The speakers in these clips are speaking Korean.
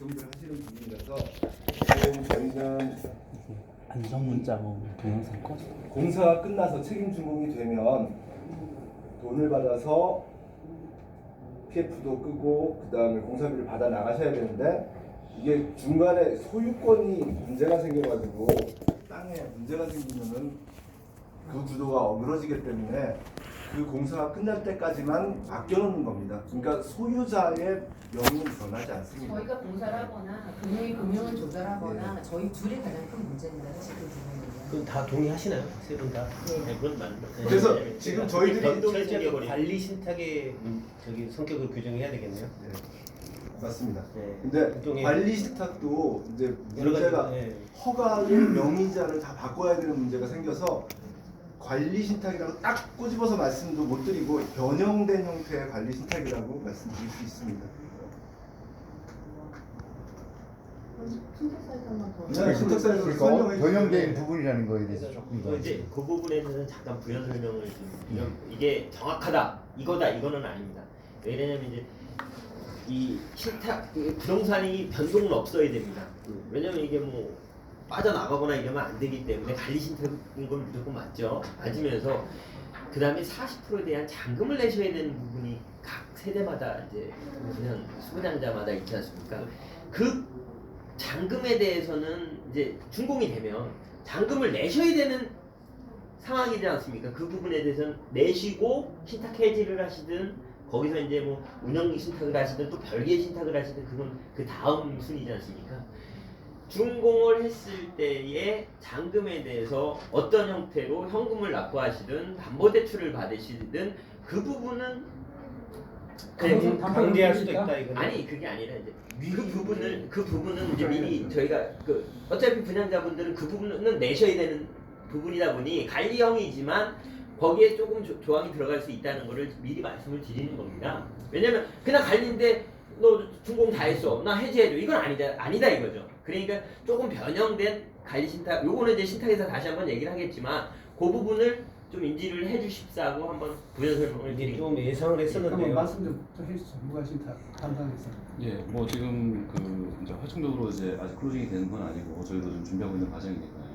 걱정들 하시는 부분이라서 지금 저희는 안전 문자 뭐 동영상 꺼져. 공사가 끝나서 책임 준공이 되면 돈을 받아서 PF도 끄고 그 다음에 공사비를 받아 나가셔야 되는데 이게 중간에 소유권이 문제가 생겨가지고 땅에 문제가 생기면은 그 구도가 어그러지기 때문에 그 공사가 끝날 때까지만 맡겨놓는 겁니다. 그러니까 소유자의 명의는 변하지 않습니다. 저희가 공사를 하거나 금융을 조절하거나 저희 둘이 가장 큰 문제입니다. 사실 그 부분은요. 그럼 다 동의하시나요? 세 분 다? 네. 그건 맞는 그래서 지금 저희들이 철저하게 관리 신탁의 저기 성격을 규정해야 되겠네요. 네, 맞습니다. 네. 근데 일종의 관리 신탁도 이제 여러 가지, 문제가 네. 허가를 명의자를 다 바꿔야 되는 문제가 생겨서 관리 신탁이라고 딱 꼬집어서 말씀도 못 드리고 변형된 형태의 관리 신탁이라고 말씀드릴 수 있습니다. 신탁사에서만 더. 네, 신탁사에서 설명해 변형된 주시면 부분이라는 거에 대해서 그래서 조금 이거 더 이제 그 부분에 대해서는 잠깐 부연 설명을 좀 이게 정확하다 이거다 이거는 아닙니다. 왜냐면 이제 이 신탁 부동산이 변동은 없어야 됩니다. 왜냐면 이게 뭐 빠져나가거나 이러면 안 되기 때문에 관리 신탁인 건 무조건 맞죠. 맞으면서 그 다음에 40%에 대한 잔금을 내셔야 되는 부분이 각 세대마다 이제 그냥 수분양자마다 있지 않습니까? 그 잔금에 대해서는 이제 준공이 되면 잔금을 내셔야 되는 상황이지 않습니까? 그 부분에 대해서는 내시고 신탁 해지를 하시든 거기서 이제 뭐 운영 신탁을 하시든 또 별개의 신탁을 하시든 그건 그 다음 순위지 않습니까? 준공을 했을 때의 잔금에 대해서 어떤 형태로 현금을 납부하시든 담보대출을 받으시든 그 부분은 강제할 수도 있다 이거는. 아니 그게 아니라 이제 그 부분은 이제 미리 저희가 그 어차피 분양자분들은 그 부분은 내셔야 되는 부분이다 보니 관리형이지만 거기에 조금 조항이 들어갈 수 있다는 거를 미리 말씀을 드리는 겁니다. 왜냐면 그냥 관리인데 너 준공 다 했어 나 해지해줘 이건 아니다 이거죠. 그러니까 조금 변형된 관리 신탁 요거는 이제 신탁에서 다시 한번 얘기를 하겠지만 그 부분을 좀 인지를 해주십사고 한번 부연 설명을 드리고 좀 예상을 했었는데요. 말씀 좀 해주세요. 무관심탁 담당해서. 예, 뭐 지금 그 이제 활동적으로 이제 아직 클로징이 되는 건 아니고 저희도 좀 준비하고 있는 과정이니까요.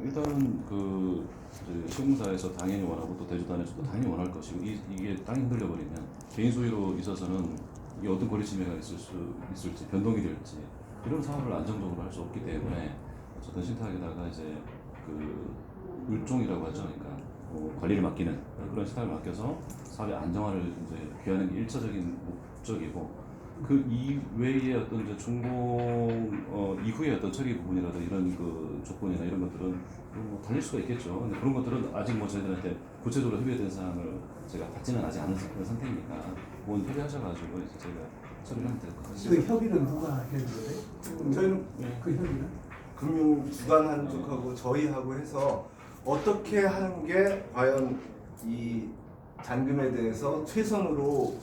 일단은 그 시공사에서 당연히 원하고 또 대주단에서도 당연히 원할 것이고 이게 땅이 흔들려 버리면 개인 소유로 있어서는 이게 어떤 권리 침해가 있을지 변동이 될지 이런 사업을 안정적으로 할 수 없기 때문에 어떤 신탁에다가 이제 그 율종이라고 하죠. 그러니까 관리를 맡기는 그런 신탁을 맡겨서 사업의 안정화를 이제 기하는 게 1차적인 목적이고 그 이외의 어떤 이제 준공 이후의 어떤 처리 부분이라든 이런 그 조건이나 이런 것들은 뭐 달릴 수가 있겠죠. 근데 그런 것들은 아직 뭐 저희들한테 구체적으로 협의된 사항을 제가 받지는 아직 않은 그런 상태니까 뭐 협의하셔가지고 이제 저희가 처리를 하면 될 것 그 같습니다. 협의는 누가 해야 되는데? 저희는 그 협의는? 금융 주관 한쪽하고 저희하고 해서 어떻게 하는 게 과연 이 잔금에 대해서 최선으로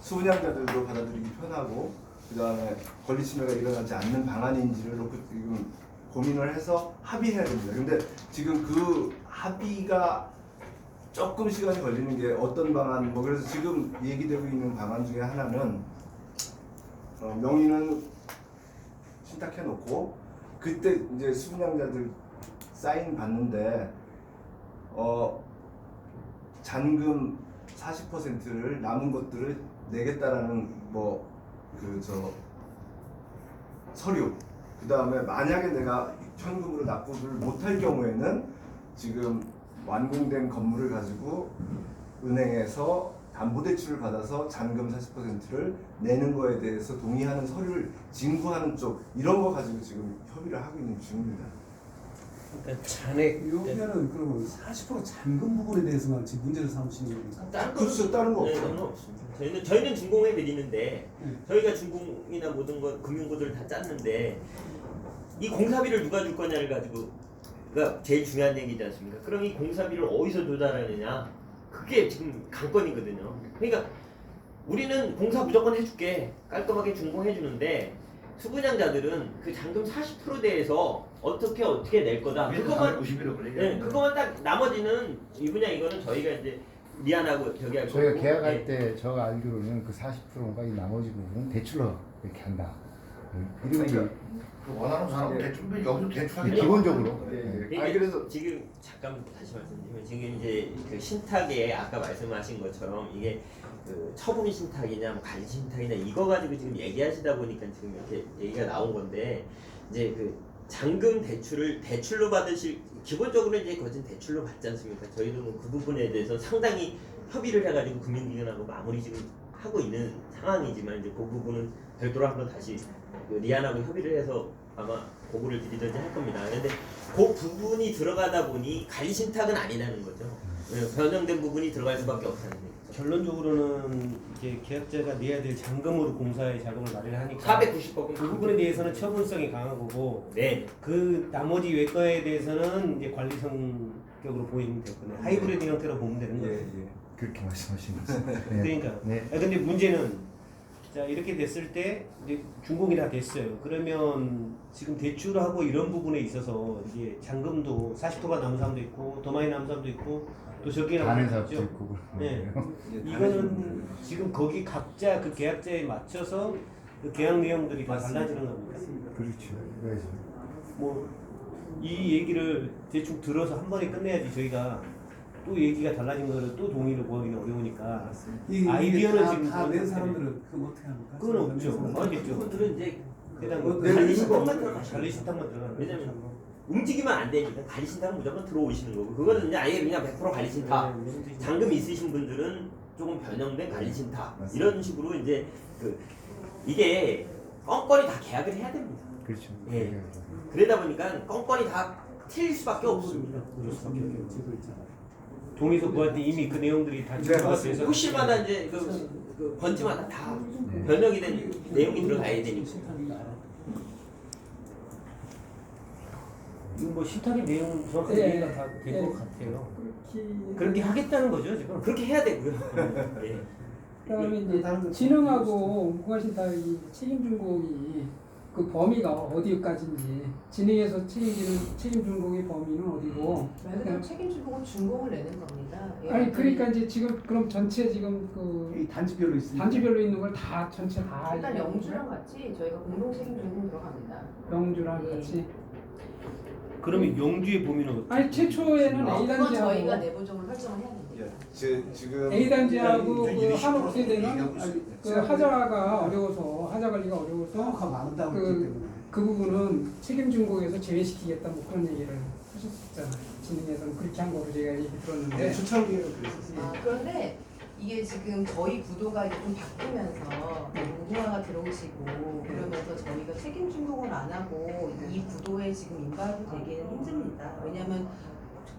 수분양자들도 받아들이기 편하고 그 다음에 권리 침해가 일어나지 않는 방안인지를 놓고 지금 고민을 해서 합의해야 됩니다. 근데 지금 그 합의가 조금 시간이 걸리는 게 어떤 방안 뭐 그래서 지금 얘기되고 있는 방안 중에 하나는 명의는 신탁해 놓고 그때 이제 수분양자들 사인 받는데 잔금 40%를 남은 것들을 내겠다라는 뭐 그 서류 그 다음에 만약에 내가 현금으로 납부를 못할 경우에는 지금 완공된 건물을 가지고 은행에서 담보대출을 받아서 잔금 40%를 내는 거에 대해서 동의하는 서류를 징구하는 쪽 이런 거 가지고 지금 협의를 하고 있는 중입니다. 일단 잔액 여기는 그러면 40% 잔금 부분에 대해서만 지금 문제를 삼으시는 겁니까? 다른 그렇죠. 다른 거 네, 없죠. 그건 없습니다. 저희는 준공해 드리는데 네. 저희가 준공이나 모든 것 금융구조를 다 짰는데 이 공사비를 누가 줄 거냐를 가지고가 제일 중요한 얘기지 않습니까? 그럼 이 공사비를 어디서 조달하느냐 그게 지금 관건이거든요. 그러니까 우리는 공사 무조건 해줄게 깔끔하게 준공해 주는데 수분양자들은 그 잔금 40% 대해서 어떻게 낼 거다 그거만 90일을 걸리겠네요. 네, 그거만 딱 나머지는 이 분야 이거는 저희가 이제 미안하고 저기 할 저희가 거고. 계약할 예. 때 제가 알기로는 그 40%가 이 나머지 부분은 대출로 이렇게 한다. 그러니까 원하는 사람은 대충 여기도 대충하게 기본적으로. 그러니까 그래서 지금 잠깐 다시 말씀드리면 지금 이제 그 신탁에 아까 말씀하신 것처럼 이게 그 처분 신탁이냐 뭐 관리 신탁이냐 이거 가지고 지금 얘기하시다 보니까 지금 이렇게 얘기가 나온 건데 이제 그 잔금 대출을 대출로 받으실 기본적으로 이제 거진 대출로 받지 않습니까? 저희도 뭐 그 부분에 대해서 상당히 협의를 해가지고 금융기관하고 마무리 지금 하고 있는 상황이지만 이제 그 부분은 별도로 한번 다시 그 리안하고 협의를 해서 아마 보고를 드리든지 할 겁니다. 그런데 그 부분이 들어가다 보니 관리 신탁은 아니라는 거죠. 변형된 부분이 들어갈 수밖에 없다는 거죠. 결론적으로는 이제 계약자가 내야 될 잔금으로 공사의 자금을 마련하니까 490억 그 부분에 대해서는 처분성이 강한 거고 네. 그 나머지 외과에 대해서는 이제 관리 성격으로 보이면 될 거네. 하이브리드 형태로 보면 되는 거예요. 그렇게 말씀하시는 거죠. 그러니까. 네. 근데 문제는 자 이렇게 됐을 때 이제 준공이 다 됐어요. 그러면 지금 대출하고 이런 부분에 있어서 이제 잔금도 40%가 남은 사람도 있고 더 많이 남은 사람도 있고 또 적게 남은 다른 사람도 사업도 있죠. 있고. 네. 이제 이거는 지금 거기 각자 그 계약자에 맞춰서 그 계약 내용들이 다 달라지는 겁니다. 그렇죠. 그래서 뭐 이 얘기를 대충 들어서 한 번에 끝내야지 저희가 또 얘기가 달라진 거를 또 동의를 구하기는 어려우니까 아이디어는 지금 다낸 사람들은 그럼 어떻게 합니까? 그건 없죠. 그분들은 어딨죠. 이제 해당 관리 신탁만 들어가시죠. 관리 신탁만 들어가는 거죠. 왜냐면 움직이면 안 되니까 관리 신탁은 무조건 들어오시는 거고 그거는 이제 아예 그냥 100% 관리 신탁. 잔금 있으신 분들은 조금 변형된 관리 신탁 이런 식으로 이제 그 이게 껌껌이 다 계약을 해야 됩니다. 그렇죠. 예. 그러다 보니까 껌껌이 다 틀릴 수밖에 없습니다. 동의서 구할 때 이미 그 내용들이 다 들어가 있어서 호실마다 이제 그 번지마다 다 변형이 된 내용이 들어가야 되니까. 이거 뭐 신탁의 내용 정확하게 예. 이해가 다 될 것 같아요. 그렇게 그렇게 하겠다는 거죠 지금. 그렇게 해야 되고요. 예. 그다음에 이제 진흥하고 무관신탁이 책임준공이 그 범위가 어디까지인지 진행해서 책임지는 책임준공의 범위는 어디고 말 그대로 책임지고 준공을 내는 겁니다. 아니 그러니까 이제 지금 그럼 전체 지금 그 이 단지별로 있으니까 단지별로 있는 걸 다 전체 다 일단 얘기하는 영주랑 같이 저희가 공동 책임준공 들어갑니다. 거야? 영주랑 예. 같이 그러면 영주의 범위는 어떻게? 아니 최초에는 그건 저희가 A단지하고 내부적으로 설정을 해야 됩니다. 지금 A단지하고 그 20% 한옥 세대는 얘기하고 아니, 있어요. 그 하자가 어려워서 하자 관리가 어려워서 평가가 많다고 그- 했기 때문에 그 부분은 책임준공에서 제외시키겠다 뭐 그런 얘기를 하셨었잖아요. 진행에서는 그렇게 한 거로 제가 얘기 들었는데 초창기에는 그랬었어요. 그런데 이게 지금 저희 구도가 이제 좀 바뀌면서 공공화가 들어오시고 그러면서 저희가 책임준공을 안 하고 이 구도에 지금 인바로 되기는 힘듭니다. 왜냐하면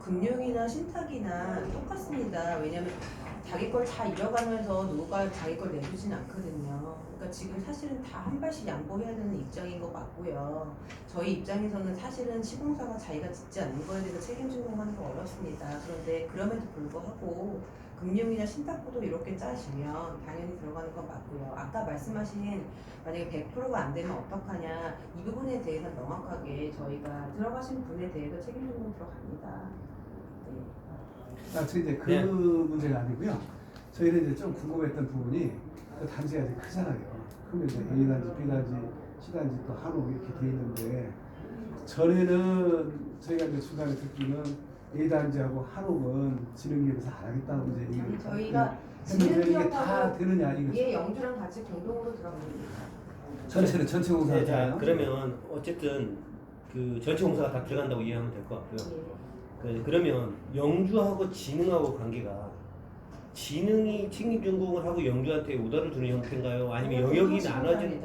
금융이나 신탁이나 똑같습니다. 왜냐하면 자기 걸 다 잃어가면서 누가 자기 걸 내주진 않거든요. 그러니까 지금 사실은 다 한 발씩 양보해야 되는 입장인 것 같고요. 저희 입장에서는 사실은 시공사가 자기가 짓지 않는 거에 대해서 책임준공하는 거 어렵습니다. 그런데 그럼에도 불구하고 금융이나 신탁보도 이렇게 짜시면 당연히 들어가는 건 맞고요. 아까 말씀하신 만약에 100%가 안 되면 어떡하냐 이 부분에 대해서 명확하게 저희가 들어가신 분에 대해서 책임준공 들어갑니다. 네. 저 이제 그 네. 문제가 아니고요. 저희는 이제 좀 궁금했던 부분이 그 단지가 이제 크잖아요. 그러면 이제 A단지, B단지, C단지 또 한옥 이렇게 돼 있는데 전에는 저희가 이제 중간에 듣기는 A단지하고 한옥은 진흥기업에서 안 하겠다고 이제 얘기를 저희가 했는데 이게 다 진흥기업하고 되느냐 이거 얘 영주랑 같이 공동으로 들어갑니다. 전체는 전체 네, 공사잖아요. 자 그러면 어쨌든 그 전체 공사가 다 들어간다고 이해하면 될 것 같고요. 그러면 영주하고 진흥하고 관계가 진흥이 책임준공을 하고 영주한테 오더를 주는 형태인가요? 아니면 영역이 나눠진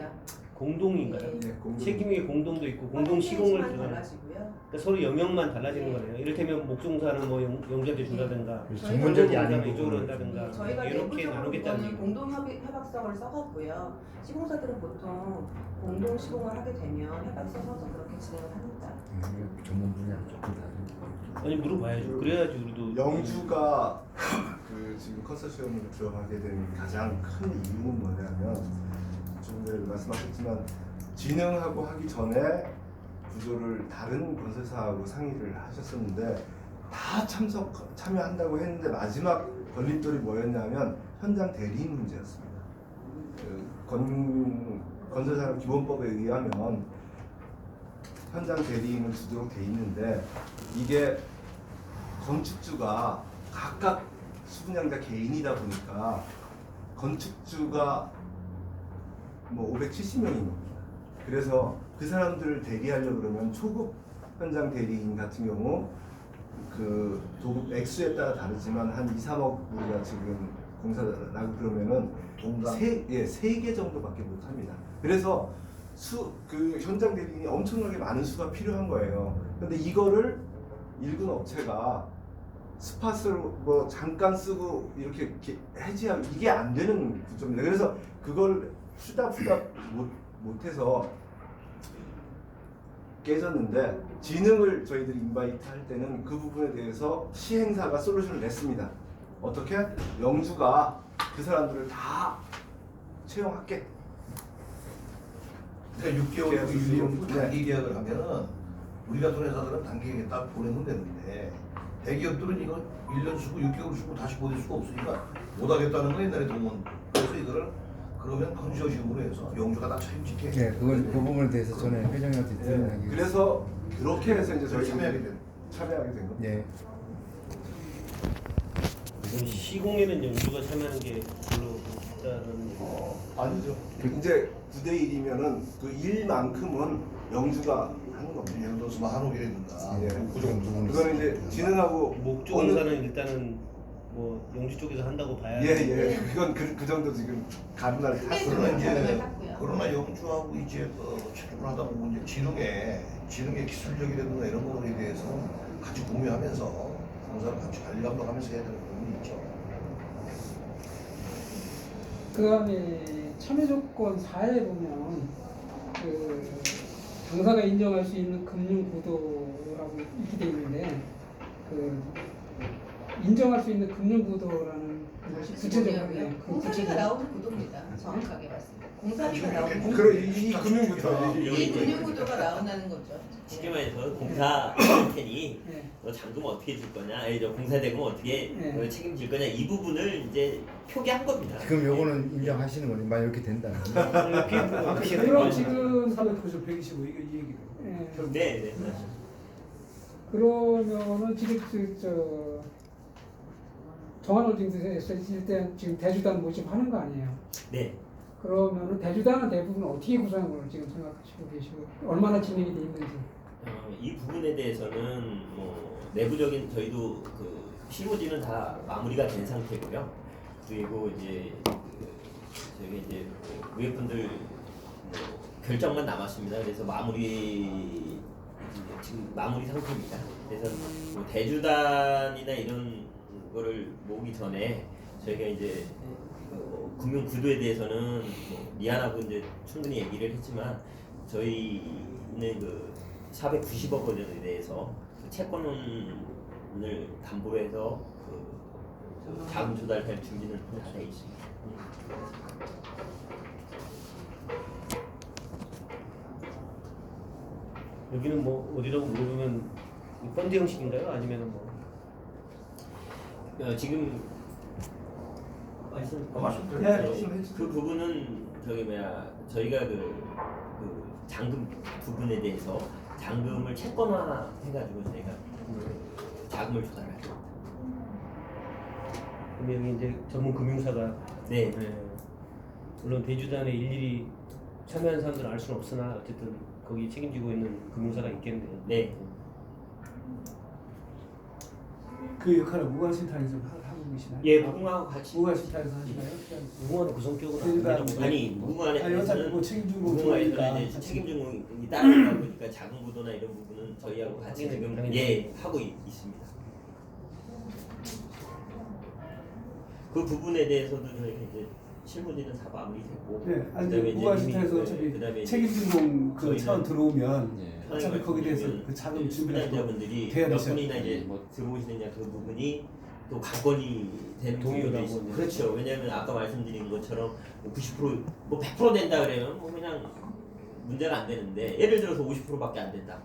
공동인가요? 예. 책임의 공동도 있고 공동 시공을 들어가는 달라지고요. 그러니까 서로 영역만 달라지는 거네요. 이를테면 목종사는 뭐 영주한테 준다든가 전문적이 아닌 이쪽으로 부분을 한다든가 저희가 이렇게 내부적으로 나누겠다는 그거는 얘기. 공동 협약서를 써갖고요. 시공사들은 보통 공동 시공을 하게 되면 협약서 써서 그렇게 진행을 합니다. 전문 분야는 조금 다른. 아니 물어봐야죠. 그래야지 우리도 영주가 그 지금 컨소시엄으로 들어가게 된 가장 큰 이유는 뭐냐면 좀 전에 말씀하셨지만 진흥하고 하기 전에 구조를 다른 건설사하고 상의를 하셨었는데 다 참여한다고 했는데 마지막 걸림돌이 뭐였냐면 현장 대리 문제였습니다. 그 건설산업기본법에 의하면 현장 대리인을 두도록 돼 있는데 이게 건축주가 각각 수분양자 개인이다 보니까 건축주가 뭐 570명입니다. 그래서 그 사람들을 대리하려고 그러면 초급 현장 대리인 같은 경우 그 도급 액수에 따라 다르지만 한 2, 3억 우리가 지금 공사를 하고 그러면은 세 개 정도밖에 못 합니다. 그래서 그 현장 대리인이 엄청나게 많은 수가 필요한 거예요. 근데 이거를 일군 업체가 스팟을 뭐 잠깐 쓰고 이렇게 해지하고 이게 안 되는 구조입니다. 그래서 그걸 후답 못해서 깨졌는데 진흥을 저희들이 인바이트 할 때는 그 부분에 대해서 시행사가 솔루션을 냈습니다. 어떻게? 영주가 그 사람들을 다 채용할게. 그러니까 6개월 유리용구 네. 단기 계약을 하면은 우리 같은 회사들은 단기 계약에 딱 보내면 되는데 대기업들은 이거 1년 쓰고 6개월 쓰고 다시 보낼 수가 없으니까 못 하겠다는 거 옛날에 동원. 그래서 이거를 그러면 컨소시엄으로 해서 영주가 다 책임지게. 네, 그 부분에 대해서 전에 회장님한테 드린 네. 그래서 그렇게 해서 이제 저희 참여하게 된. 참여하게 된 겁니다. 네. 그럼 시공에는 영주가 참여하는 게 별로 없다는 아니죠. 이제 9대 1이면은 그 일만큼은 영주가 하는 겁니다. 예를 들어서 뭐 한옥이라든가 예. 그 정도. 그거는 이제 진흥하고 목조 공사는 일단은 뭐 영주 쪽에서 한다고 봐야 예예. 그건 그 정도 지금 가루날 그러나 이제 탔고요. 그러나 영주하고 이제 체크를 하다 보면 이제 지능의 기술력이라든가 이런 부분에 대해서 같이 공유하면서 공사를 같이 관리 감독하면서 해야 되는 부분이 있죠. 그다음에 참여 조건 4에 보면 그 당사가 인정할 수 있는 금융 구도라고 이렇게 돼 있는데 그 인정할 수 있는 금융 구도라는 것이 구체적으로 공사비가 나오는 구도입니다. 정확하게 말씀드립니다. 공사비가 나오는 구도. 그럼 이 금융부터 이 금융구도가 나온다는 거죠. 쉽게 말해서 공사 할 테니 네. 너 잔금 어떻게 줄 거냐, 아니 저 공사 대금 어떻게 네. 책임질 거냐 이 부분을 이제 표기한 겁니다. 그럼 요거는 인정하시는 거네요. 만약 이렇게 된다면. 그럼 지금 490, 125 이게 이 얘기죠. 예. 네. 그러면은 지금 정한홀딩스에서 일단 지금 대주단 모집하는 거 아니에요? 네. 그러면은 대주단은 대부분 어떻게 구성한 걸 지금 생각하시고 계시고 얼마나 진행이 돼 있는지. 이 부분에 대해서는 뭐 내부적인 저희도 그 실무진은 다 마무리가 된 상태고요. 그리고 이제 저기 이제 위에 분들 뭐 결정만 남았습니다. 그래서 지금 마무리 상태입니다. 그래서 뭐 대주단이나 이런 거를 모으기 전에 저희가 이제 금융 구도에 대해서는 뭐 미안하고 이제 충분히 얘기를 했지만 저희는 그 490억 원에 대해서 그 채권을 담보로 해서 그 자금 조달할 준비는 다 돼 있습니다. 여기는 뭐 어디라고 물어보면 펀드 형식인가요? 아니면은 뭐 지금 그 부분은 저희가 그 잔금 부분에 대해서 잔금을 채권화 해가지고 저희가 자금을 조달할 겁니다. 그럼 여기 이제 전문 금융사가 네. 물론 대주단에 일일이 참여한 사람들은 알 수는 없으나 어쨌든 거기 책임지고 있는 금융사가 있겠네요. 네. 그 역할을 무관센터에서 하고 계시나요? 예, 무궁화하고 같이. 무관센터에서 하시나요? 무궁화는 구성격으로 그러니까 아니 무궁화에서는 어차피 뭐 책임지고 무궁화에서는 이제 책임진공이 따르다 보니까 자금 구도나 이런 부분은 저희하고 같이 지금 하고 있습니다. 그 부분에 대해서도 저희가 이제 실무진은 다 마무리됐고. 네, 아니 그다음에 이제 무관센터에서 이미 어차피 그다음에 책임진공 그 저희는 차원 들어오면 예. 어차피 거기에 대해서 그 자금 준비가 또 수납자분들이 돼야 몇 되죠. 분이나 이제 들어오시느냐 그 부분이 또 관건이 되는 동의를 부분도 하고 있습니다. 있는. 그렇죠. 왜냐하면 아까 말씀드린 것처럼 90% 뭐 100% 된다 그러면 뭐 그냥 문제가 안 되는데 예를 들어서 50%밖에 안 된다.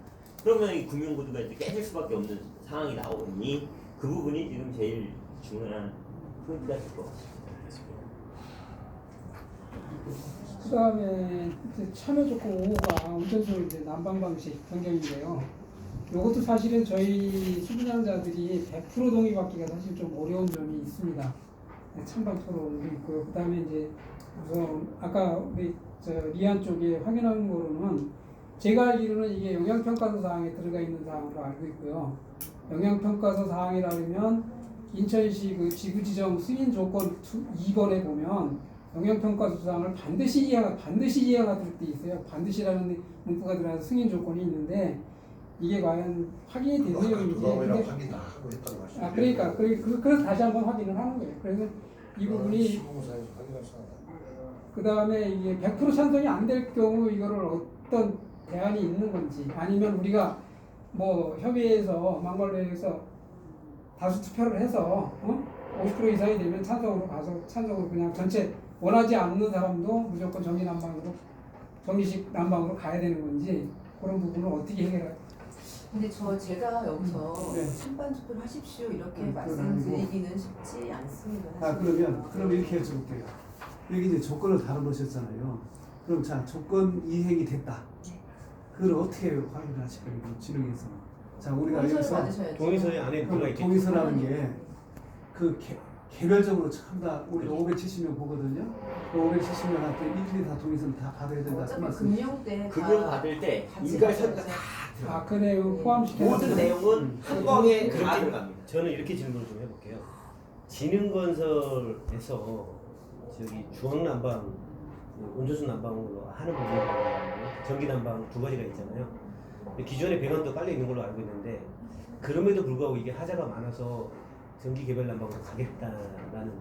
그러면 이 금융구조가 이제 깨질 수밖에 없는 상황이 나오니 그 부분이 지금 제일 중요한 포인트가 될 것 같습니다. 그 다음에 참여 조건 5호가 운전수 이제 난방 방식 변경인데요. 이것도 사실은 저희 수분양자들이 100% 동의받기가 사실 좀 어려운 점이 있습니다. 찬반 토론도 있고요. 그 다음에 이제 우선 아까 우리 리안 쪽에 확인한 거로는 제가 알기로는 이게 영향평가서 사항에 들어가 있는 사항으로 알고 있고요. 영향평가서 사항이라면 인천시 그 지구지정 승인 조건 2번에 보면 영향평가서 사항을 반드시 이해가 될 때 있어요. 반드시라는 문구가 들어가서 승인 조건이 있는데 이게 과연 확인이 된 내용인지. 그거랑 확인 다 하고 했다고 하시죠. 그러니까 그래서 다시 한번 확인을 하는 거예요. 그래서 이 부분이 시공사에서 확인할 사항. 그 다음에 이게 100% 찬성이 안 될 경우 이거를 어떤 대안이 있는 건지 아니면 우리가 뭐 협의회에서 막말로에서 다수 투표를 해서 50% 이상이 되면 찬성으로 가서 찬성으로 그냥 전체 원하지 않는 사람도 무조건 전기식 난방으로 가야 되는 건지 그런 부분을 어떻게 해결할? 근데 제가 여기서 네. 찬반 투표를 하십시오 이렇게 그건 말씀드리기는 쉽지 않습니다. 그럼 이렇게 여쭤볼게요. 여기 이제 조건을 다뤄보셨잖아요. 그럼 자 조건 이행이 됐다. 그걸 어떻게 확인을 하실 거예요? 진흥에서. 자 우리가 동의서를 여기서 받으셔야죠. 동의서에 안에 들어가 그 있겠죠. 동의서라는 게 그 개별적으로 전부 다 우리 570명 보거든요. 그 570명한테 일일이 다 동의서를 다 받아야 된다. 그 어차피 말씀. 금융 때 금융 받을 때 같이 인가 받아야죠. 서류가 다 들어가. 그 내용 포함시켜 모든 내용은 한 번에 다 그렇게 들어갑니다. 저는 이렇게 질문을 좀 해볼게요. 진흥건설에서 저기 중앙난방, 온천수 난방으로 하는 부분이 전기난방 두 가지가 있잖아요. 기존에 배관도 깔려 있는 걸로 알고 있는데 그럼에도 불구하고 이게 하자가 많아서 전기개별난방으로 가겠다라는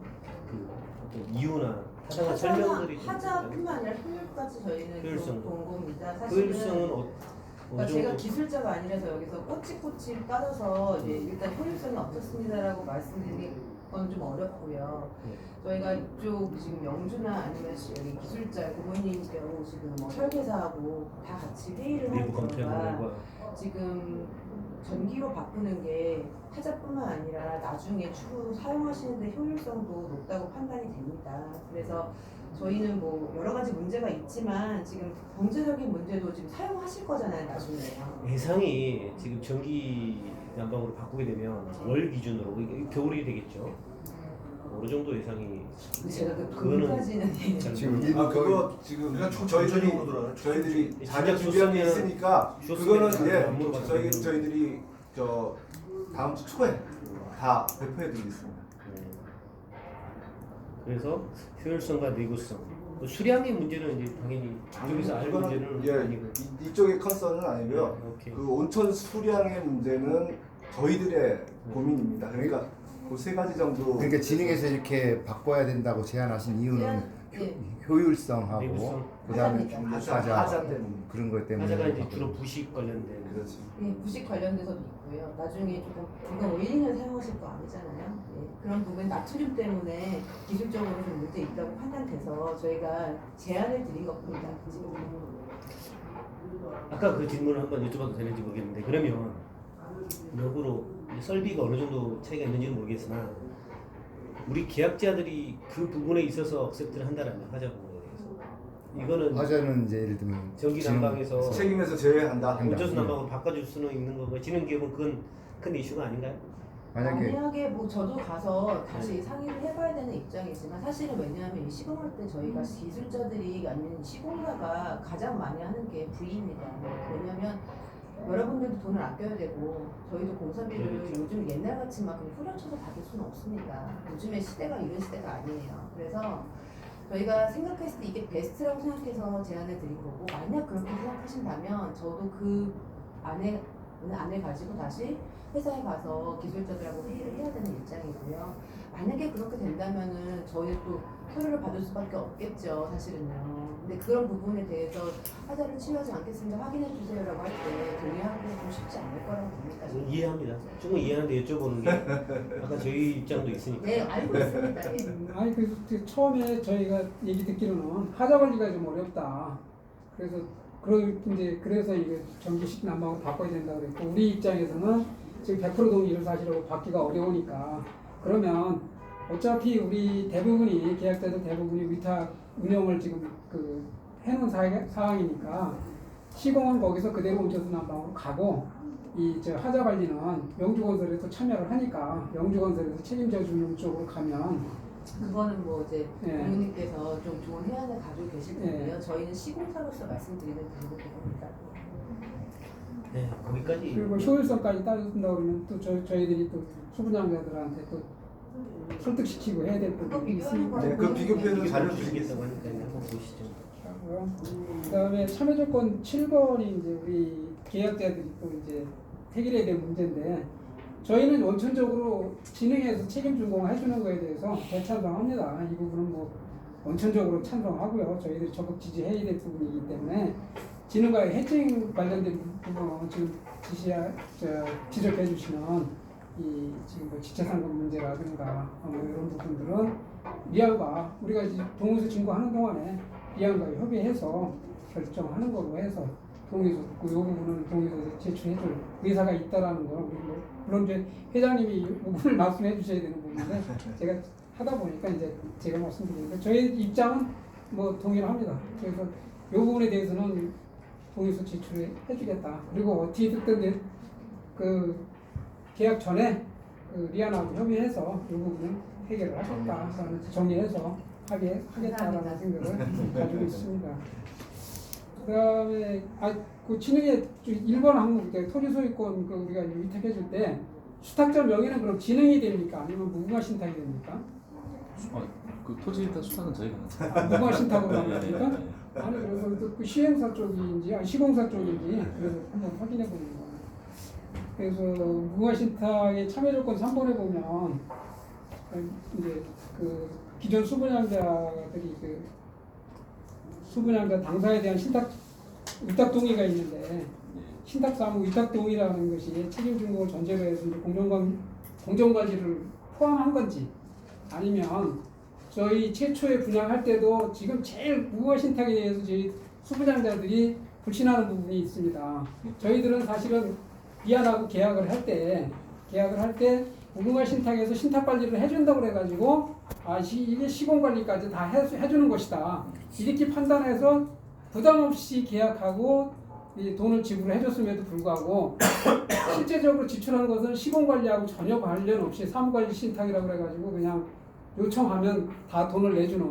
그 어떤 이유나 타당한 설명들이 좀 하자뿐만 아니라 효율까지 저희는 효율성. 본 겁니다. 효율성은 어느 그러니까 제가 정도 기술자가 아니라서 여기서 꼬치꼬치 따져서 이제 일단 효율성이 없었습니다라고 말씀드리기 건 좀 어렵고요. 저희가 이쪽 지금 영주나 아니면 여기 기술자 부모님께하고 지금 뭐 설계사하고 다 같이 회의를 내부 하는 검토의 결과 결과 지금 전기로 바꾸는 게 타자뿐만 아니라 나중에 추후 사용하시는데 효율성도 높다고 판단이 됩니다. 그래서 저희는 뭐 여러 가지 문제가 있지만 지금 경제적인 문제도 지금 사용하실 거잖아요, 나중에요. 예상이 지금 전기 난방으로 바꾸게 되면 월 기준으로 이게 겨울이 되겠죠. 어느 정도 예상이 제가 그 그거는 돈까지는 지금 그거 지금 그러니까 저희들이 자료 준비한 게 있으니까 그거는 저희들이 다음 주 초에 다 배포해드리겠습니다. 그래서 효율성과 내구성, 또 수량의 문제는 이제 당연히 여기서 알 문제는 아니고 이쪽의 컨설은 아니고요. 네, 오케이. 그 온천 수량의 문제는 저희들의 고민입니다. 그러니까 그 세 가지 정도. 그러니까 진흥에서 이렇게 바꿔야 된다고 제안하신 이유는 효율성하고 내구성. 그다음에 하자 때문에. 그런 것 때문에 하자가 이제 주로 부식 관련된 그렇지. 예, 부식 관련돼서도 있고요. 나중에 조금 이건 1, 2년 사용하실 거 아니잖아요. 예, 그런 부분 나트륨 때문에 기술적으로 좀 문제 있다고 판단돼서 저희가 제안을 드린 겁니다. 지금. 아까 그 질문을 한번 여쭤봐도 되는지 모르겠는데 그러면 역으로 설비가 어느 정도 차이가 있는지는 모르겠으나 우리 계약자들이 그 부분에 있어서 억셉트를 한다라면 하자 부분에 대해서 이거는 화자는 이제 예를 들면 전기 난방에서 책임에서 제외한다. 온천수 난방으로 바꿔줄 수는 있는 거고 진흥기업은 그건 큰 이슈가 아닌가요? 만약에 뭐 저도 가서 다시 상의를 해봐야 되는 입장이지만 사실은 왜냐하면 이 시공할 때 저희가 기술자들이 아니면 시공사가 가장 많이 하는 게 V입니다. 왜냐하면 여러분들도 돈을 아껴야 되고 저희도 공사비를 요즘 옛날같이 막 후려쳐서 받을 수는 없습니다. 요즘의 시대가 이런 시대가 아니에요. 그래서 저희가 생각했을 때 이게 베스트라고 생각해서 제안을 드린 거고 만약 그렇게 생각하신다면 저도 그 안을 가지고 다시 회사에 가서 기술자들하고 회의를 해야 되는 입장이고요. 만약에 그렇게 된다면은 저희 또 표류를 받을 수밖에 없겠죠, 사실은요. 근데 그런 부분에 대해서 하자를 치유하지 않겠습니다. 확인해 주세요라고 할 때 동의하기는 좀 쉽지 않을 거라고 봅니다. 저는. 이해합니다. 충분히 이해하는데 여쭤보는 게 아까 저희 입장도 있으니까. 네, 알고 있습니다. 예. 아니 그 처음에 저희가 얘기 듣기로는 하자 관리가 좀 어렵다. 그래서 이게 전기식 난방으로 바꿔야 된다 그랬고 우리 입장에서는 지금 100% 동의를 사실하고 받기가 어려우니까 그러면 어차피 우리 대부분이 계약자들 대부분이 위탁 운영을 지금 그 해놓은 상황이니까 시공은 거기서 그대로 온천수 난방으로 가고 이 저 하자 관리는 영주건설에서 참여를 하니까 영주건설에서 책임져 주는 쪽으로 가면 그거는 뭐 이제 예. 부모님께서 좀 좋은 해안을 가지고 계실 텐데요. 예. 저희는 시공사로서 말씀드리는 부분입니다. 네, 거기까지. 그리고 효율성까지 따져준다 그러면 또 저희들이 또 수분양자들한테 또 설득시키고 해야 될 부분이 있으니까. 네, 그 비교표를 자료 드리겠다고 하니까 한번 보시죠. 그다음에 참여 조건 7번이 이제 우리 계약자들이 또 이제 해결해야 될 문제인데 저희는 원천적으로 진행해서 책임 준공을 해주는 거에 대해서 대찬성합니다. 이 부분은 뭐 원천적으로 찬성하고요. 저희들이 적극 지지해야 될 부분이기 때문에 진흥과의 해칭 관련된 부분은 지금 지적해 주시는 이 지금 뭐 지체상금 문제라든가 뭐 이런 부분들은 리안과 우리가 이제 동의서 진구하는 동안에 리안과 협의해서 결정하는 걸로 해서 동의서 그 부분은 동의서에서 제출해줄 의사가 있다라는 거 물론 이제 회장님이 이 부분을 말씀해 주셔야 되는 부분인데 제가 하다 보니까 이제 제가 말씀드리는데 저희 입장은 뭐 동의를 합니다. 그래서 이 부분에 대해서는 동의서 제출해 주겠다. 그리고 어떻게 됐든 이제 그 계약 전에 그 리안하고 협의해서 이 부분은 해결을 하겠다. 정리해서 하겠다라는 생각을 가지고 있습니다. 그다음에 그 진흥의 1번 항목 토지 소유권 그 우리가 위탁해 줄 때 수탁자 명의는 그럼 진흥이 됩니까? 아니면 무궁화 신탁이 됩니까? 그 토지 일단 수탁은 저희가 무궁화 신탁으로 네, 하는 겁니까? 네, 네. 아니 그래서 그 시행사 쪽인지 시공사 쪽인지 그래서 한번 확인해 보는 거예요. 그래서 무궁화 신탁의 참여 조건 3번에 보면 이제 그 기존 수분양자들이 그 수분양자 당사에 대한 위탁 동의가 있는데 신탁 사무 위탁 동의라는 것이 책임 준공을 전제로 해서 이제 공정관리를 포함한 건지 아니면 저희 최초에 분양할 때도 지금 제일 무궁화 신탁에 대해서 저희 수분양자들이 불신하는 부분이 있습니다. 저희들은 사실은 리안하고 계약을 할 때 무궁화 신탁에서 신탁 관리를 해준다고 그래가지고 이게 시공 관리까지 다 해주는 것이다. 이렇게 판단해서 부담 없이 계약하고 이 돈을 지불해줬음에도 불구하고 실제적으로 지출하는 것은 시공 관리하고 전혀 관련 없이 사무관리 신탁이라고 그래가지고 그냥 요청하면 다 돈을 내주는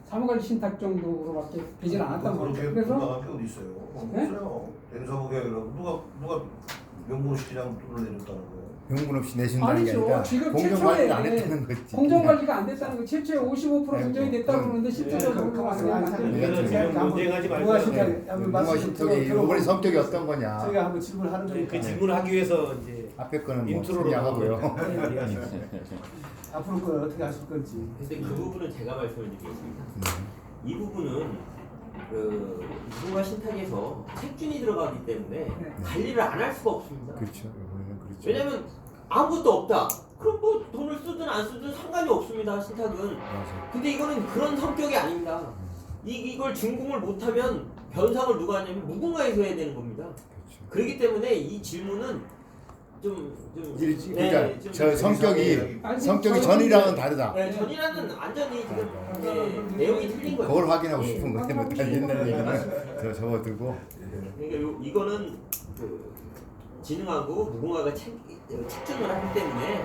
사무관리 신탁 정도로밖에 되질 않았단 말이에요. 그래서 나갈 게 어디 있어요? 없어요. 대리사무 계약이라고 누가 명분 시키냐고 돈을 내줬다는 거예요. 명분 없이 내준다는 게 아니죠. 아니라 지금 공정관리가 안 됐다는 거지. 공정관리가 안 됐다는 거 최초에 55% 공정이 됐다고 그러는데 실제적으로 그거 안 됐는데 논쟁하지 말고 무궁화 신탁이 이번에 성격이 어떤 거냐. 저희가 한번 질문하는 거니까. 그 질문을 하기 위해서 이제 앞에 거는 뭐 인트로로 생략하고요. 앞으로 걸 어떻게 하실 건지. 근데 그 부분은 제가 말씀을 드리겠습니다. 이 부분은 그 무궁화 신탁에서 책준이 들어가기 때문에 관리를 안 할 수가 없습니다. 그렇죠. 이번에는 그렇죠. 왜냐면 아무것도 없다. 그럼 뭐 돈을 쓰든 안 쓰든 상관이 없습니다. 신탁은. 맞아요. 근데 이거는 그런 성격이 아닙니다. 이걸 준공을 못하면 변상을 누가 하냐면 무궁화에서 해야 되는 겁니다. 그렇죠. 그렇기 때문에 이 질문은 그러니까 좀 저 성격이 전이랑은 다르다. 네, 전이랑은 완전히 지금 내용이 틀린 거예요. 그걸 확인하고 예. 싶은 건데 뭐 다른 옛날 얘기는 저 접어들고. 그러니까 이거는 그 진흥하고 무궁화가 책준을 하기 때문에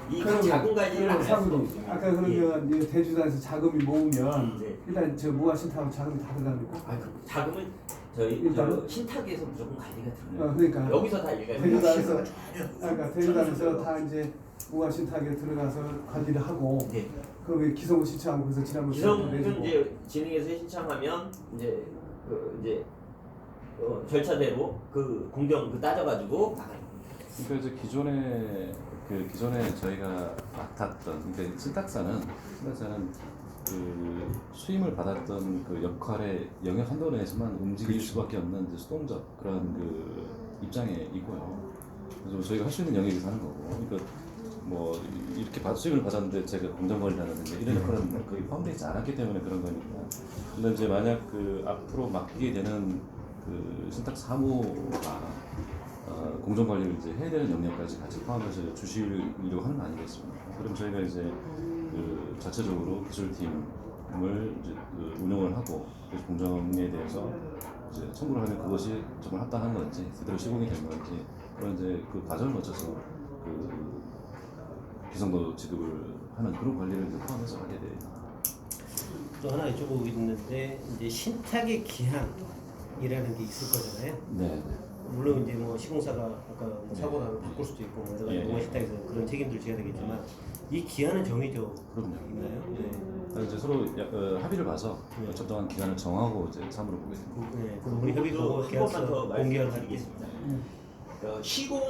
이 자금 관리를 안 할 수가 없습니다. 아까 그러면 이 대주단에서 자금이 모으면 네. 일단 저 무궁화 신탁하고 자금이 다 들어갑니까? 그 자금은 저희 일단은? 신탁에서 무조건 관리가 들어가요. 그러니까 여기서 다 일가요. 대주단에서 그러니까 대주단에서 다 이제 무궁화 신탁에 들어가서 관리를 하고 네. 그럼 기성을 신청하고 그래서 지난번 기성은 이제 진흥에서 신청하면 이제 절차대로 그 공정 따져가지고 나가요. 그러니까 이제 기존에 저희가 맡았던 그러니까 신탁사는 그 수임을 받았던 그 역할의 영역 한도 내에서만 움직일 수밖에 없는 이제 수동적 그런 그 입장에 있고요. 그래서 저희가 할 수 있는 영역에서 하는 거고. 그러니까 뭐 이렇게 수임을 받았는데 제가 공정거리라든지 이런 역할은 거의 포함되지 않았기 때문에 그런 거니까. 근데 이제 만약 그 앞으로 맡기게 되는 그 신탁 사무가 공정관리를 이제 해야 되는 영역까지 같이 포함해서 주시려고 하는 거 아니겠습니까? 그럼 저희가 이제 그 자체적으로 기술팀을 이제 그 운영을 하고 그 공정에 대해서 이제 청구를 하면 그것이 정말 합당한 건지 그대로 시공이 된 건지 그런 이제 그 과정을 거쳐서 그 기성도 지급을 하는 그런 관리를 이제 포함해서 하게 돼요. 또 하나 여쭤보고 있는데 이제 신탁의 기한이라는 게 있을 거잖아요. 네. 물론 이제 뭐 시공사가 아까 뭐 사고 나면 바꿀 수도 있고 뭐 여러 가지 예. 공원 식탁에서 그런 책임들을 져야 되겠지만 이 기한은 정해져 그럼요. 있나요? 네. 그러니까 이제 서로 합의를 봐서 적당한 기간을 정하고 이제 사무를 보게 됩니다. 네. 그럼 우리 협의 보고 한 번만 더 공개를 말씀드리겠습니다. 시공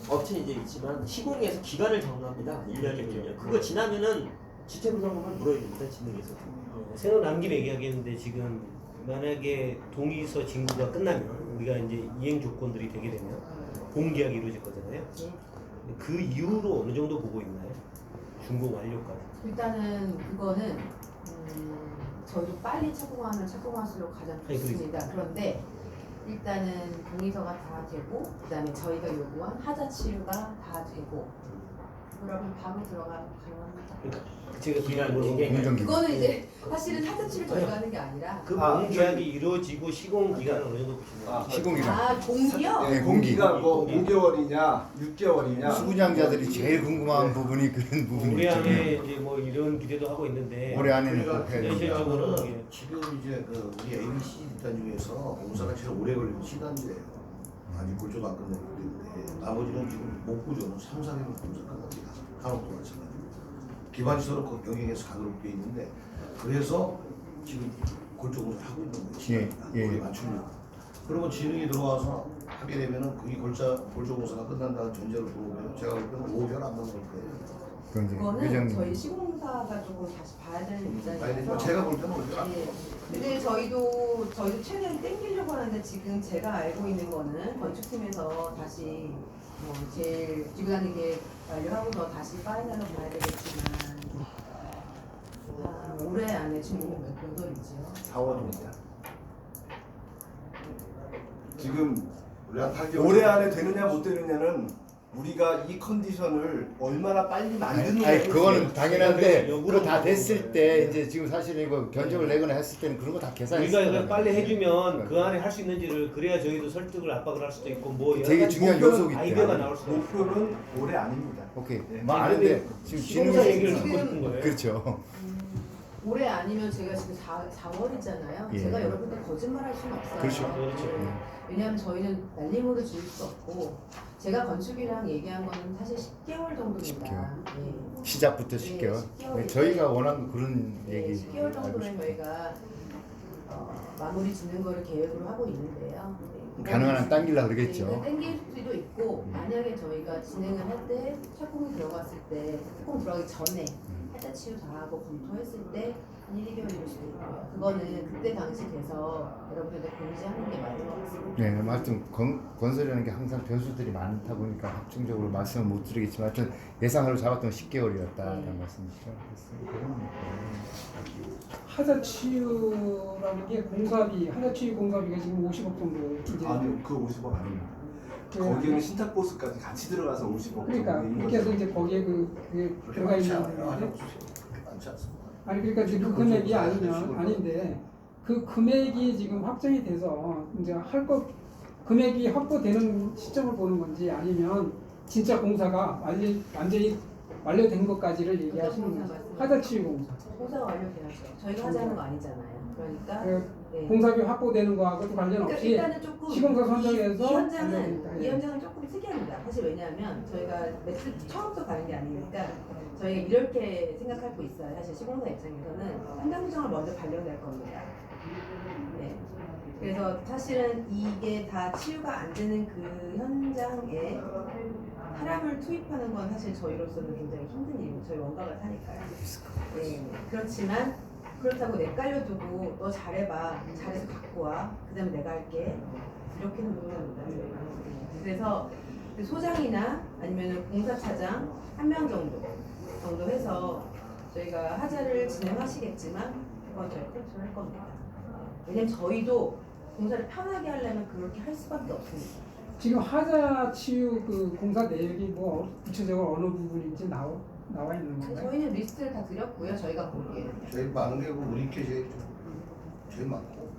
업체 이제 있지만 시공에서 기간을 정합니다. 1년이면요. 그거 지나면은 지체구성금을 물어야 됩니다. 진흥에서. 생각 남김에 얘기하겠는데 지금 만약에 동의서 진구가 끝나면 우리가 이제 이행 조건들이 되게 되면 공계약이 이루어질 거잖아요. 네. 그 이후로 어느 정도 보고 있나요? 준공 완료까지. 일단은 그거는 저희도 빨리 착공하면 착공할수록 가장 아니, 좋습니다. 그런데 일단은 동의서가 다 되고 그다음에 저희가 요구한 하자 치유가 다 되고 그러면 바로 들어가면 가능합니다. 그러니까 제가 기간 뭐 이게 공정기구. 그거는 이제 사실은 하자 치유 저희가 하는 게 아니라 그 아, 공계약이 이루어지고 시공 기간은 어느 정도 보시나요? 시공기간. 공기요? 네, 공기가 뭐 5개월이냐 6개월이냐 수분양자들이 제일 궁금한 부분이 그런 부분이 올해 안에 있죠. 이제 뭐 이런 기대도 하고 있는데 올해 안에는 우리가 꼭 해야 됩니다. 현실적으로 지금 이제 그 우리 ABC 집단 중에서 공사가 제일 오래 걸리는 시간제예요. 아직 골조도 안 끝내고 있는데 나머지는 지금 목구조는 3, 4개월 공사 끝납니다. 한옥도 마찬가지고 기반시설은 그 영역에서 가급게 있는데 그래서 지금 골조 공사를 하고 있는 거예요. 시간이나 예, 예. 거기에 맞추려고. 그러면 진흥이 들어와서 하게 되면은 그게 골조 공사가 끝난다는 전제로 들어오면 제가 볼 때는 5개월 안 넘을 거예요. 그거는 저희 시공사가 조금 다시 봐야 되는 봐야 입장이라서 되지만 제가 볼 때는 5개월 안 예. 근데 저희도 최대한 땡기려고 하는데 지금 제가 알고 있는 거는 건축팀에서 다시 뭐 제일 지구 단계 완료하고서 다시 파이널로 봐야 되겠지만 올해 안에 준비는 몇 월이지요? 4월입니다. 지금 우리 한 8개월 올해 안에 되느냐 못 되느냐는 우리가 이 컨디션을 얼마나 빨리 만드느냐. 아니 그거는 당연한데 그래서 그거 다 역으로 됐을 때 이제 지금 사실 이거 견적을 내거나 했을 때는 그런 거 다 계산했을 우리가 이걸 거잖아요. 빨리 해주면 그 안에 할 수 있는지를 그래야 저희도 설득을 압박을 할 수도 있고 뭐 여러 되게 가지 중요한 목표는 요소이기 아이디어가 때문에. 나올 수도 있고 목표는 올해 아닙니다. 오케이. 네. 뭐 아는데 지금 시공사 진흥이 얘기를 지금- 듣고 싶은 거예요. 그렇죠. 올해 아니면 제가 지금 4월이잖아요. 예. 제가 여러분들 거짓말 할 수는 없어요. 그렇죠. 그렇죠. 왜냐하면 저희는 날림으로 지을 수 없고 제가 건축이랑 얘기한 거는 사실 10개월 정도입니다. 예. 시작부터 네, 10개월. 10개월. 저희가 원하는 그런 네, 얘기 10개월 알고 정도는 싶어요. 저희가 마무리 짓는 거를 계획으로 하고 있는데요. 네, 가능한 한 당기려고 네, 그러겠죠. 이건 당길 수도 있고 만약에 저희가 진행을 할 때 착공이 들어갔을 때 착공 들어가기 전에 하자 치유 다 하고 검토했을 때 한 1, 2개월일 수도 있고요. 그거는 그때 당시 돼서 여러분들한테 공지하는 게 맞는 것 같습니다. 네, 하여튼 건설이라는 게 항상 변수들이 많다 보니까 확정적으로 말씀을 못 드리겠지만 하여튼 예상으로 잡았던 10개월이었다라는 말씀이시죠. 하자 치유라는 게 공사비, 하자 치유 공사비가 지금 50억 정도 이제 아니 그 50억 아닙니다. 그- 거기에는 신탁 보수까지 같이 들어가서 50억. 그러니까 정도인 그렇게 해서 거죠. 이제 거기에 그게 들어가 많지 있는 않아요. 건데 많지 않습니다. 아니 그러니까 지금 그 금액이 아닌데 그 금액이 지금 확정이 돼서 이제 할 것 금액이 확보되는 시점을 보는 건지 아니면 진짜 공사가 완전히 완료된 것까지를 얘기하시는 공사 거죠. 말씀하세요? 하자 치유 공사. 공사가 완료돼야죠. 저희가 하자는 거 아니잖아요. 그러니까 그 네. 공사비 확보되는 거하고도 관련 그러니까 없이 일단은 조금 시공사 선정해서 이 현장은 완료되니까, 예. 이 현장은 조금 특이합니다. 사실 왜냐하면 저희가 매출 처음부터 가는 게 아니니까 저희가 이렇게 생각하고 있어요. 사실 시공사 입장에서는 현장 수정을 먼저 발령할 겁니다. 네. 그래서 사실은 이게 다 치유가 안 되는 그 현장에 사람을 투입하는 건 사실 저희로서는 굉장히 힘든 일이고 저희 원가가 타니까요. 네. 그렇지만 그렇다고 내 깔려두고 너 잘해봐, 잘해서 갖고 와, 그다음에 내가 할게 이렇게는 못합니다. 그래서 그 소장이나 아니면 공사차장 한 명 정도 해서 저희가 하자를 진행하시겠지만 그건 저희 컨트롤 할 겁니다. 왜냐면 저희도 공사를 편하게 하려면 그렇게 할 수밖에 없습니다. 지금 하자 치유 그 공사 내역이 뭐 구체적으로 어느 부분인지 나와 있는 건가요? 저희는 리스트를 다 드렸고요. 저희가 보기에는. 제일 많은 게 우리 게 제일 많고.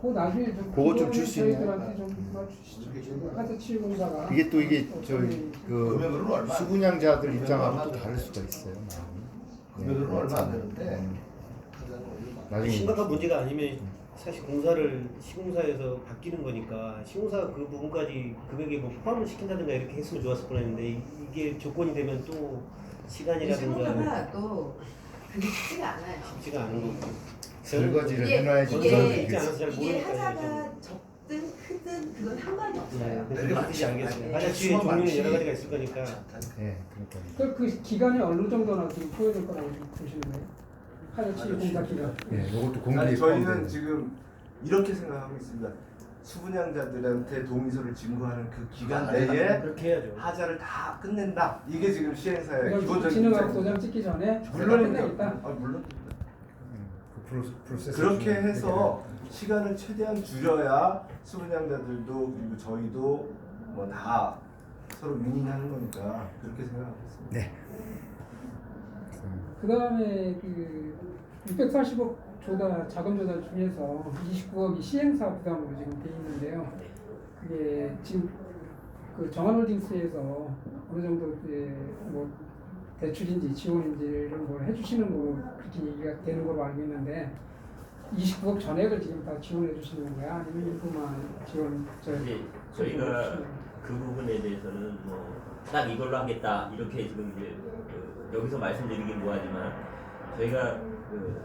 그 나중에 좀 그거 좀 줄 수 있나요? 저희들한테 좀 주시죠. 하트 치유공사가 이게 또 이게 저희 그 금액으로는 얼마 안 수분양자들 입장하고 또 다를 수가 있어요. 금액으로는 네, 얼마 안 되는데 음. 가장 심각한 문제가 아니면 사실 공사를 시공사에서 바뀌는 거니까 시공사가 그 부분까지 금액에 뭐 포함을 시킨다든가 이렇게 했으면 좋았을 뻔했는데 이게 조건이 되면 또 시간이라든가 시공사가 또 그게 쉽지가 않아요. 쉽지가 않은 거고. 설거지를 이게- 해놔야지 이게- 우선은 이게 되겠지. 않아서 잘 이게 모르니까 하자가 적든 크든 그건 상관이 없어요. 네, 맞지 알겠어요. 네. 화장실의 수만 종류는 많지. 여러 가지가 있을 거니까. 예, 그러니까. 그 기간이 어느 정도나 지금 소요될 거라고 보시는 거예요? 하트 치유공사 기간. 예, 이것도 아니, 공개에 저희는 포함돼요. 지금 이렇게 생각하고 있습니다. 수분양자들한테 동의서를 증거하는 그 기간 아, 내에 그렇게 해야죠. 하자를 다 끝낸다. 이게 지금 시행사의 그럼 기본적인 진흥하고 입장입니다. 도장 찍기 전에 물론입니다. 끝내겠다. 물론. 그 프로세스 그렇게 중에 해서 시간을 최대한 줄여야 수분양자들도 그리고 저희도 뭐 다 서로 윈윈하는 거니까 그렇게 생각하고 있습니다. 네. 그 다음에 그 640억 조달 자금 조달 중에서 29억이 시행사 부담으로 지금 돼 있는데요. 그게 지금 그 정한홀딩스에서 어느 정도 이제 뭐 대출인지 지원인지를 뭐 해주시는 거로 그렇게 얘기가 되는 걸로 알고 있는데 29억 전액을 지금 다 지원해 주시는 건가요? 아니면 일부만 지원 이제 저희가 그 부분에 대해서는 뭐 딱 이걸로 하겠다 이렇게 지금 이제 여기서 말씀드리긴 뭐하지만 저희가 그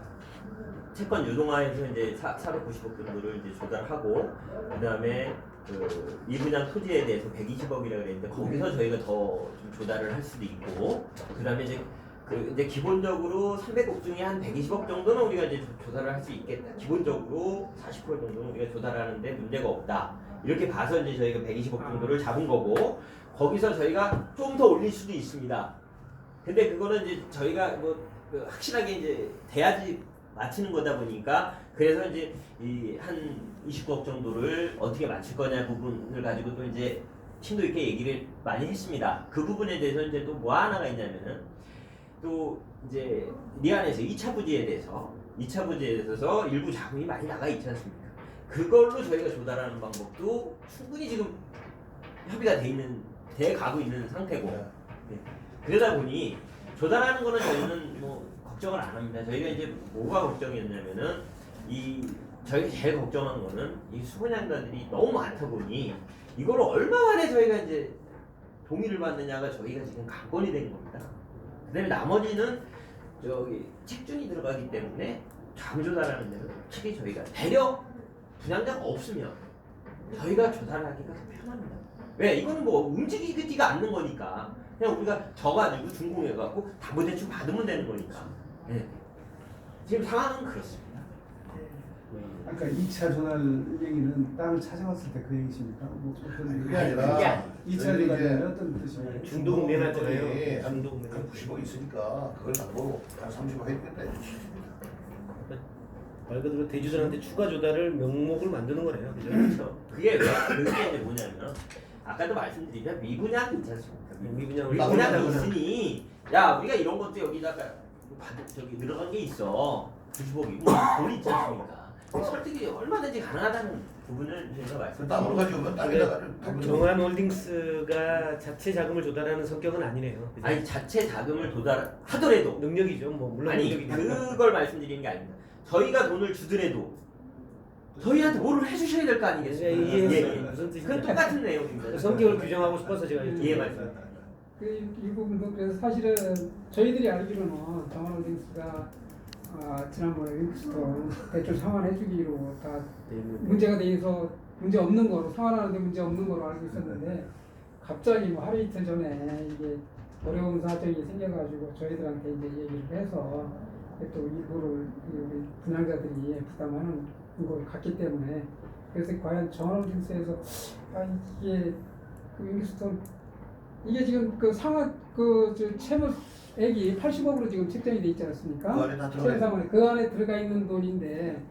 채권 유동화해서 이제 490억 정도를 이제 조달하고 그 다음에 그 미분양 토지에 대해서 120억이라고 그랬는데 거기서 저희가 더 좀 조달을 할 수도 있고 그 다음에 이제 기본적으로 300억 중에 한 120억 정도는 우리가 이제 조달을 할 수 있겠다. 기본적으로 40% 정도는 우리가 조달하는데 문제가 없다. 이렇게 봐서 이제 저희가 120억 정도를 잡은 거고 거기서 저희가 좀 더 올릴 수도 있습니다. 근데 그거는 이제 저희가 그 확실하게 이제 돼야지 맞추는 거다 보니까 그래서 이제 이 한 29억 정도를 어떻게 맞출 거냐 부분을 가지고 또 이제 심도 있게 얘기를 많이 했습니다. 그 부분에 대해서 이제 또 뭐 하나가 있냐면은 또 이제 미안해서 2차 부지에 대해서 일부 자금이 많이 나가 있지 않습니까? 그걸로 저희가 조달하는 방법도 충분히 지금 협의가 돼 가고 있는 상태고 네. 그러다 보니 조달하는 거는 저희는 뭐 걱정을 안 합니다. 저희가 이제 뭐가 걱정이었냐면은 저희가 제일 걱정한 거는 이 수분양가들이 너무 많다 보니 이걸 얼마 만에 저희가 이제 동의를 받느냐가 저희가 지금 관건이 된 겁니다. 그다음에 나머지는 저기 책준이 들어가기 때문에 자금 조달하는 데는 솔직히 저희가 대려 분양자가 없으면 저희가 조달하기가 더 편합니다. 왜? 이거는 뭐 움직이지가 않는 거니까 그냥 우리가 져가지고 준공해갖고 담보대출 받으면 되는 거니까. 네. 지금 상황은 그렇습니다. 아까 2차 조달 얘기는 땅을 찾아왔을 때 그 얘기십니까? 뭐 어떤 그게 아니라 2차 저희는 조달이 이제 어떤 뜻이에요? 중도금 내놨잖아요. 네, 한 중도금 내놨 90억 있으니까 그걸 갖고 한 30억 해주겠다 이거지. 말 그대로 대주들한테 추가 조달을 명목을 만드는 거네요. 그죠? 그렇죠. 그게 이제 뭐냐면 아까도 말씀드리면 미분양 있지 않습니까? 미분양을 미분양이 있으니 야 우리가 이런 것도 여기다가 저기 들어간 게 있어 90억이 돈이 있지 않습니까? 설득이 얼마든지 가능하다는 부분을 저희가 그 말씀드립니다. 땅으로 가져오면 땅에다가 정한홀딩스가 자체 자금을 조달하는 성격은 아니네요. 그죠? 아니 자체 자금을 조달하더라도 능력이죠. 뭐 물론 아니 능력이니까. 그걸 말씀드리는 게 아닙니다. 저희가 돈을 주더라도 저희한테 뭐를 해주셔야 될 거 아니겠습니까? 이해했어요. 무슨 뜻인지. 그건 똑같은 내용입니다. 성격을 규정하고 싶어서 제가 예 말씀. 이 부분도 그래서 사실은 저희들이 알기로는 정한홀딩스가 지난번에 윙크스톤 대출 상환해주기로 다 문제가 돼서 문제 없는 거로 상환하는데 문제 없는 거로 알고 있었는데 갑자기 뭐 하루 이틀 전에 이게 어려운 사정이 생겨가지고 저희들한테 이제 얘기를 해서 또 일부를 우리 분양자들이 부담하는 걸 같기 때문에 그래서 과연 정한홀딩스에서 이게 그 윙크스톤 이게 지금 그 상환 채무액이 80억으로 지금 책정이 돼 있지 않습니까? 그 안에 다 들어가 채무상환에 그 안에 들어가 있는 돈인데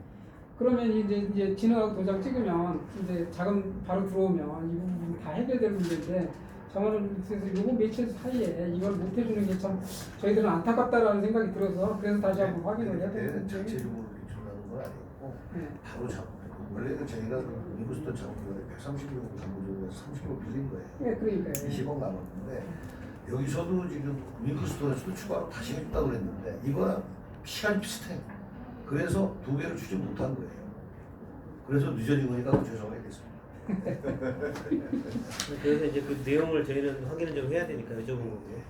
그러면 이제 진흥하고 도장 찍으면 이제 자금 바로 들어오면 이 부분 다 해결될 문제인데 정원을 그래서 요거 며칠 사이에 이걸 못 해주는 게 참 저희들은 안타깝다라는 생각이 들어서 그래서 다시 한번 확인을 해야 대는 되는데. 자체적으로 기준하는 건 아니고 네. 바로 잡고 원래는 저희가 인구수도 잡은 거에 130kg 잡고 30kg 빌린 거예요. 예, 그러니까요. 20억 남았는데 여기서도 지금 윙크스톤에서도 추가로 다시 해준다고 그랬는데 이거랑 시간이 비슷해요. 그래서 2배로 추진 못한 거예요. 그래서 늦어진 거니까 죄송하게 됐습니다. 그래서 이제 그 내용을 저희는 확인을 좀 해야 되니까 여쭤본 건데.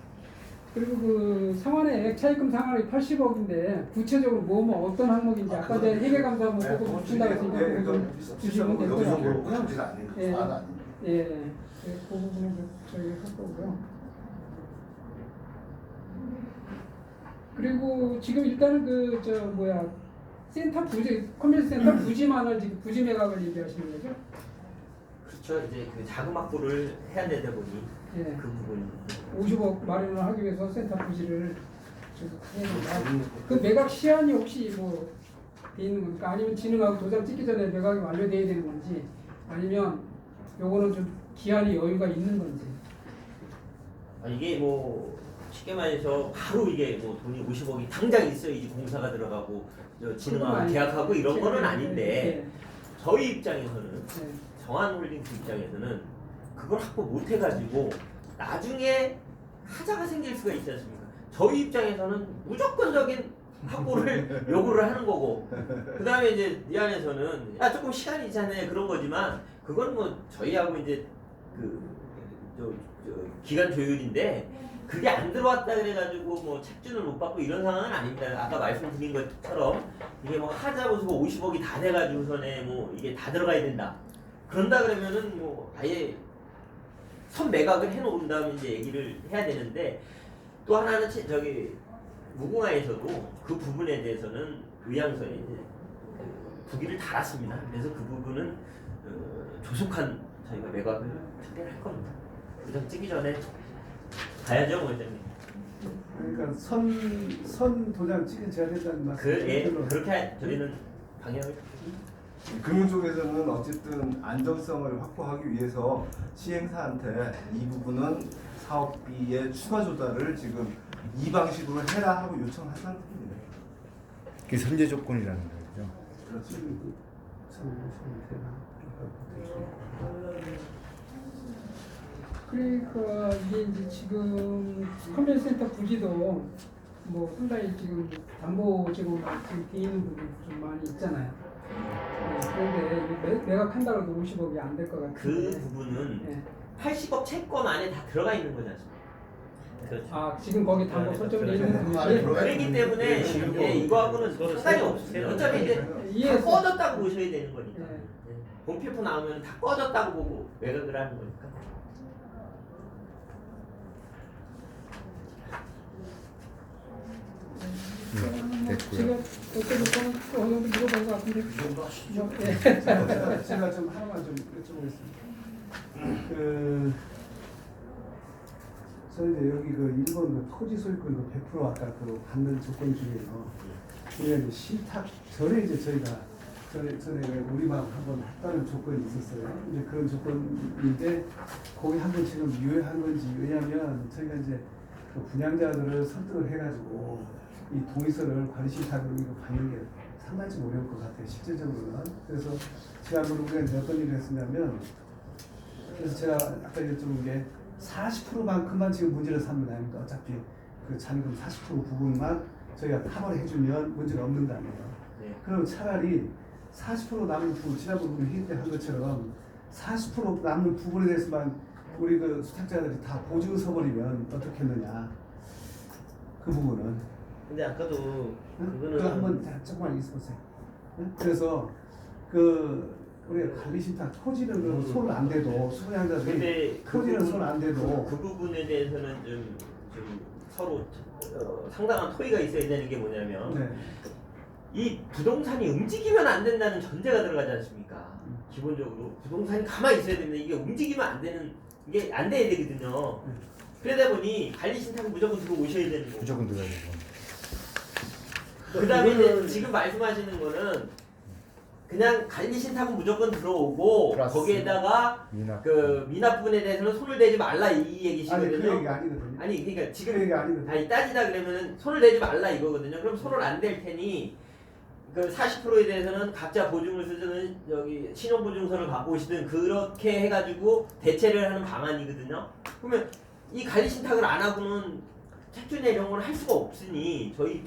그리고 그 상환액 차입금 상환액 80억인데 구체적으로 뭐 어떤 항목인지 아까 전에 회계감사하고 보고 붙인다고 했으니까 그거 좀 주시면 될 것 여기서 뭐 같고요. 강제가 안 되는 예. 거 아닙니다. 예, 그 부분은 저희 할 거고요. 그리고 지금 일단은 그 저 뭐야 센터 부지 컨벤션 센터 부지만을 지금 부지 매각을 얘기하시는 거죠? 그렇죠. 이제 그 자금 확보를 해야 되다 보니 예. 그 부분이 50억 마련을 하기 위해서 센터 부지를 계속 해야 된다. 그 매각 시한이 혹시 뭐 돼 있는 겁니까? 아니면 진흥하고 도장 찍기 전에 매각이 완료돼야 되는 건지 아니면 요거는 좀 기한이 여유가 있는 건지. 이게 뭐 쉽게 말해서 바로 이게 뭐 돈이 50억이 당장 있어야지 공사가 들어가고 진흥하고 계약하고 이런 거는 아닌데 저희 입장에서는 정한홀딩스 입장에서는 그걸 확보 못 해가지고 나중에 하자가 생길 수가 있지 않습니까? 저희 입장에서는 무조건적인 확보를 요구를 하는 거고 그 다음에 이제 이 안에서는 야 조금 시간이 있잖아요 그런 거지만 그건 뭐 저희하고 이제 저 기간 조율인데 그게 안 들어왔다 그래가지고 뭐 책준을 못 받고 이런 상황은 아닙니다. 아까 말씀드린 것처럼 이게 뭐 하자고서 50억이 다 돼가지고서는 뭐 이게 다 들어가야 된다. 그런다 그러면은 뭐 아예 선 매각을 해놓은 다음에 이제 얘기를 해야 되는데 또 하나는 저기 무궁화에서도 그 부분에 대해서는 의향서에 이제 부기를 달았습니다. 그래서 그 부분은 조속한 저희가 매각을 특별히 할 겁니다. 도장 찍기 전에 가야죠, 뭐 이제. 그러니까 선 도장 찍어줘야 된다는 말씀. 그렇게 저희는 방향을. 금융 쪽에서는 어쨌든 안정성을 확보하기 위해서 시행사한테 이 부분은 사업비의 추가 조달을 지금 이 방식으로 해라 하고 요청한 상태입니다. 그게 선제 조건이라는 거죠. 그렇죠. 그러니까 이게 이제 지금 컨벤션 센터 부지도 뭐 상당히 지금 담보 제공 지금 돼 있는 부분이 좀 많이 있잖아요. 그런데 매각한다고 해도 50억이 안 될 것 같아요. 그 부분은 80억 채권 안에 다 들어가 있는 거지 않습니까? 그렇죠. 아 지금 거기 담보 설정되어 있는 부분이 그렇기 때문에 이거하고는 상관이 없습니다. 어차피 이제 다 꺼졌다고 보셔야 되는 거니까. 본필프 나오면 다 꺼졌다고 보고 매각을 하는 거니까. 제가 어떻게 어느 정도 물어본 것 같은데. 제가 좀 하나만 좀 여쭤보겠습니다. 저희 이제 여기 그 일본 그 토지 소유권 그 100% 아까 그 받는 조건 중에요. 우리가 이제 신탁 전에 이제 저희가 전에 우리만 한번 했다는 조건이 있었어요. 이제 그런 조건인데 거기 한번 지금 유예한 건지 왜냐하면 저희가 이제 그 분양자들을 설득을 해가지고 이 동의서를 관리신탁으로 이거 받는 게 상당히 좀 어려울 것 같아요. 실질적으로는. 그래서 지난번 우리가 이제 어떤 일을 했었냐면 그래서 제가 아까 여쭤본 게 40%만큼만 지금 문제를 삼는 거 아닙니까? 어차피 그 잔금 40% 부분만 저희가 커버를 해주면 문제가 없는다는 거예요. 그럼 차라리 40% 남는 부분, 지난번 우리 회의 때 한 것처럼 40% 남는 부분에 대해서만 우리 그 수탁자들이 다 보증 서버리면 어떻겠느냐. 그 부분은. 근데 아까도 그거는 그 한번 조금만 있어보세요. 그래서 그 우리가 관리신탁 토지는 손을 안 대도 수분양자들이 토지는 손 안 대도 그 부분에 대해서는 좀 서로 상당한 토의가 있어야 되는 게 뭐냐면 이 부동산이 움직이면 안 된다는 전제가 들어가지 않습니까? 기본적으로 부동산이 가만히 있어야 됩니다. 이게 움직이면 안 되는 이게 안 돼야 되거든요. 그러다 보니 관리신탁은 무조건 들어오셔야 되는 거고. 무조건 들어야 되고. 그 다음에 이제 지금 말씀하시는 거는 그냥 관리 신탁은 무조건 들어오고 플러스 거기에다가 미납. 그 미납 부분에 대해서는 손을 대지 말라 이 아니 그 얘기시거든요. 얘기 아니거든요. 아니 그러니까 그 지금 얘기 아니거든요. 아니 따지다 그러면은 손을 대지 말라 이거거든요. 그럼 손을 안 댈 테니 그 40%에 대해서는 각자 보증을 쓰든 여기 신용보증서를 갖고 오시든 그렇게 해가지고 대체를 하는 방안이거든요. 그러면 이 관리 신탁을 안 하고는 책주냐 이런 걸 할 수가 없으니 저희